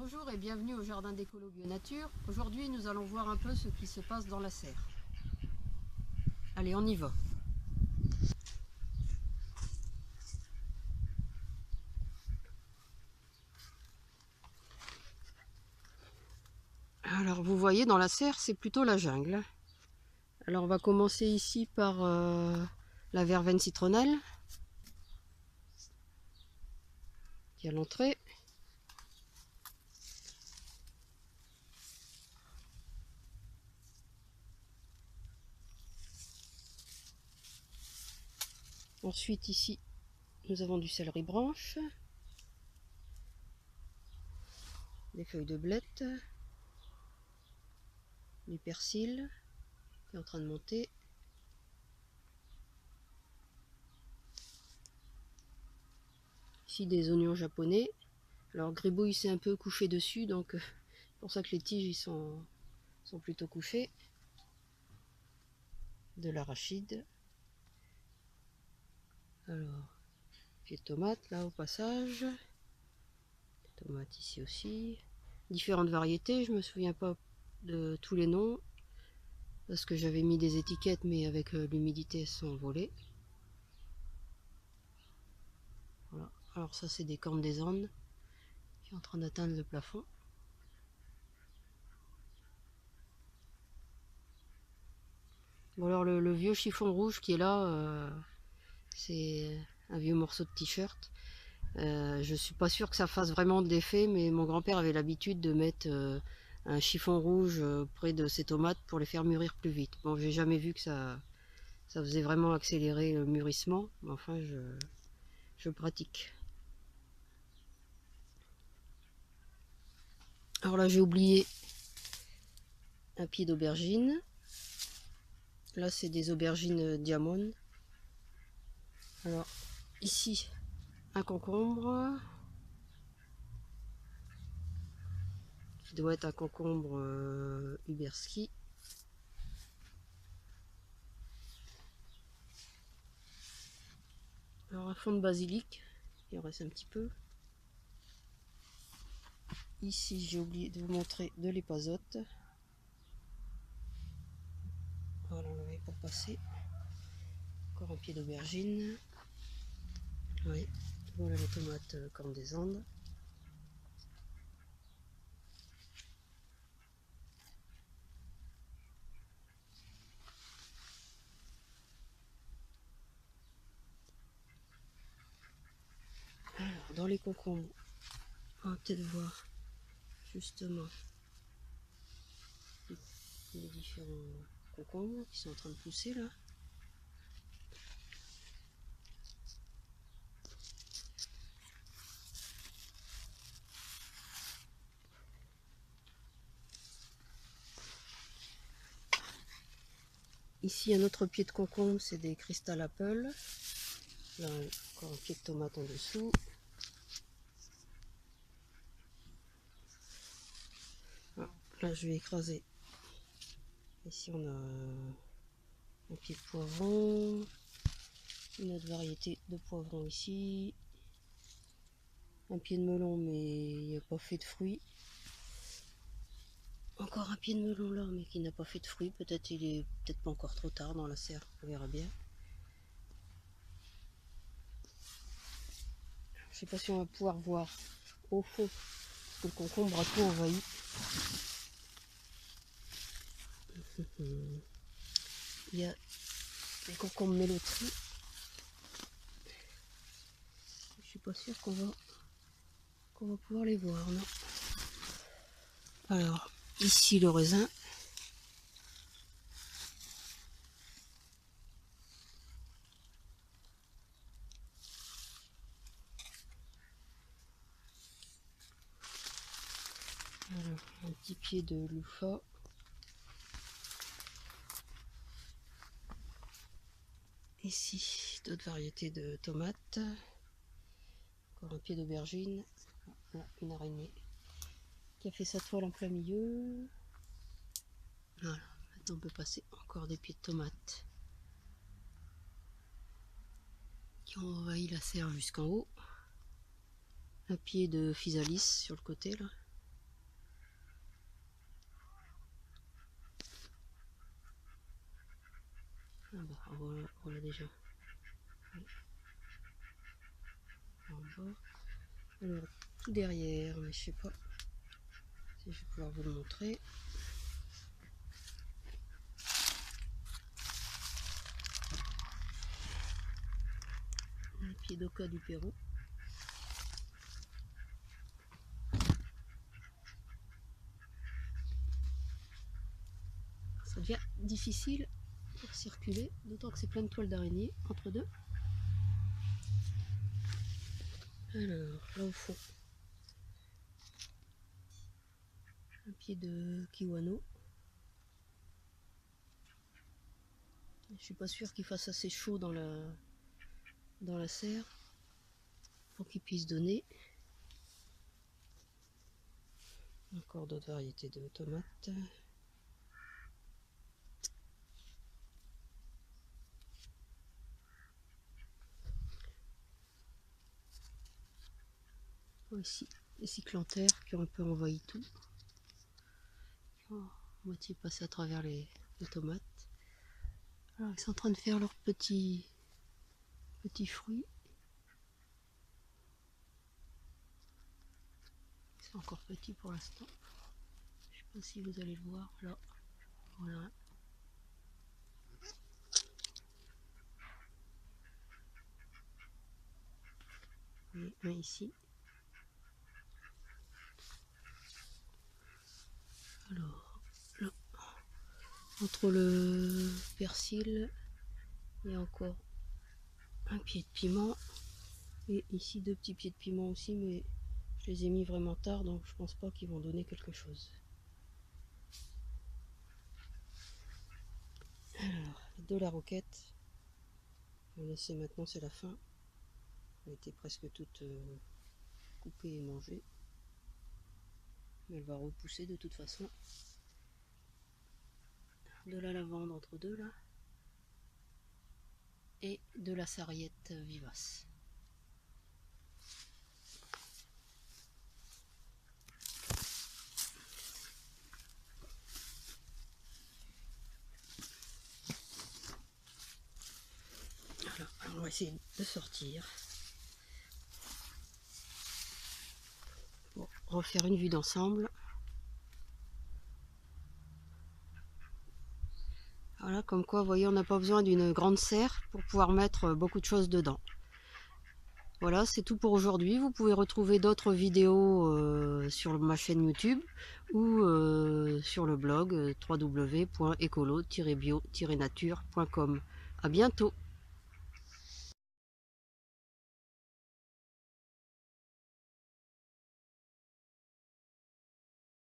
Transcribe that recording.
Bonjour et bienvenue au Jardin d'Écolo Bio Nature. Aujourd'hui, nous allons voir un peu ce qui se passe dans la serre. Allez, on y va. Alors, vous voyez, dans la serre, c'est plutôt la jungle. Alors, on va commencer ici par la verveine citronnelle, qui est à l'entrée. Ensuite, ici, nous avons du céleri branche, des feuilles de blette, du persil qui est en train de monter. Ici, des oignons japonais. Alors, Gribouille s'est un peu couché dessus, donc c'est pour ça que les tiges ils sont plutôt couchées. De l'arachide. Alors, pied de tomate là au passage. Tomates ici aussi. Différentes variétés, je me souviens pas de tous les noms. Parce que j'avais mis des étiquettes, mais avec l'humidité elles sont envolées. Voilà. Alors ça c'est des cornes des Andes qui est en train d'atteindre le plafond. Bon alors le vieux chiffon rouge qui est là, c'est un vieux morceau de t-shirt. Je suis pas sûre que ça fasse vraiment de l'effet, mais mon grand-père avait l'habitude de mettre un chiffon rouge près de ses tomates pour les faire mûrir plus vite. Bon, j'ai jamais vu que ça faisait vraiment accélérer le mûrissement, mais enfin je pratique. Alors là j'ai oublié un pied d'aubergine. Là c'est des aubergines diamond. Alors ici un concombre. Qui doit être un concombre Uberski. Alors un fond de basilic, il en reste un petit peu. Ici j'ai oublié de vous montrer de l'épazote. Voilà, on l'avait pour passer. Encore un pied d'aubergine. Oui, voilà les tomates cornes des Andes. Alors dans les concombres, on va peut-être voir justement les différents concombres qui sont en train de pousser là. Ici un autre pied de concombre, c'est des Crystal Apple. Là encore un pied de tomate en dessous. Ah, là je vais écraser. Ici on a un pied de poivron, une autre variété de poivron ici, un pied de melon mais il n'y a pas fait de fruits. Encore un pied de melon là mais qui n'a pas fait de fruits, peut-être il est peut-être pas encore trop tard dans la serre, on verra bien. Je sais pas si on va pouvoir voir au fond, parce que le concombre a tout envahi. Il y a des concombres méloteries. Je suis pas sûre qu'on va pouvoir les voir, non. Alors, ici le raisin. Alors, un petit pied de louffa. Ici, d'autres variétés de tomates. Encore un pied d'aubergine. Là, une araignée qui a fait sa toile en plein milieu. Voilà, maintenant on peut passer encore des pieds de tomates qui ont envahi la serre jusqu'en haut. Un pied de physalis sur le côté là. voilà, voilà déjà. En bas. Alors, tout derrière, mais je sais pas si je vais pouvoir vous le montrer. Le pied d'oca du Pérou. Ça devient difficile pour circuler, d'autant que c'est plein de toiles d'araignée entre deux. Alors, là au fond, un pied de kiwano. Je suis pas sûre qu'il fasse assez chaud dans la serre pour qu'il puisse donner. Encore d'autres variétés de tomates. Ici, les cyclanthères qui ont un peu envahi tout. Oh, moitié passé à travers les tomates. Alors, ils sont en train de faire leurs petits fruits. Ils sont encore petits pour l'instant. Je sais pas si vous allez le voir là. Voilà. Et un ici. Alors, là, entre le persil, il y a encore un pied de piment. Et ici, deux petits pieds de piment aussi, mais je les ai mis vraiment tard, donc je pense pas qu'ils vont donner quelque chose. Alors, de la roquette. On laisser maintenant, c'est la fin. Elle était presque toute coupée et mangée. Mais elle va repousser de toute façon. De la lavande entre deux là. Et de la sarriette vivace. Voilà, alors on va essayer de sortir. Pour refaire une vue d'ensemble. Voilà, comme quoi, vous voyez, on n'a pas besoin d'une grande serre pour pouvoir mettre beaucoup de choses dedans. Voilà, c'est tout pour aujourd'hui. Vous pouvez retrouver d'autres vidéos sur ma chaîne YouTube ou sur le blog www.ecolo-bio-nature.com. À bientôt!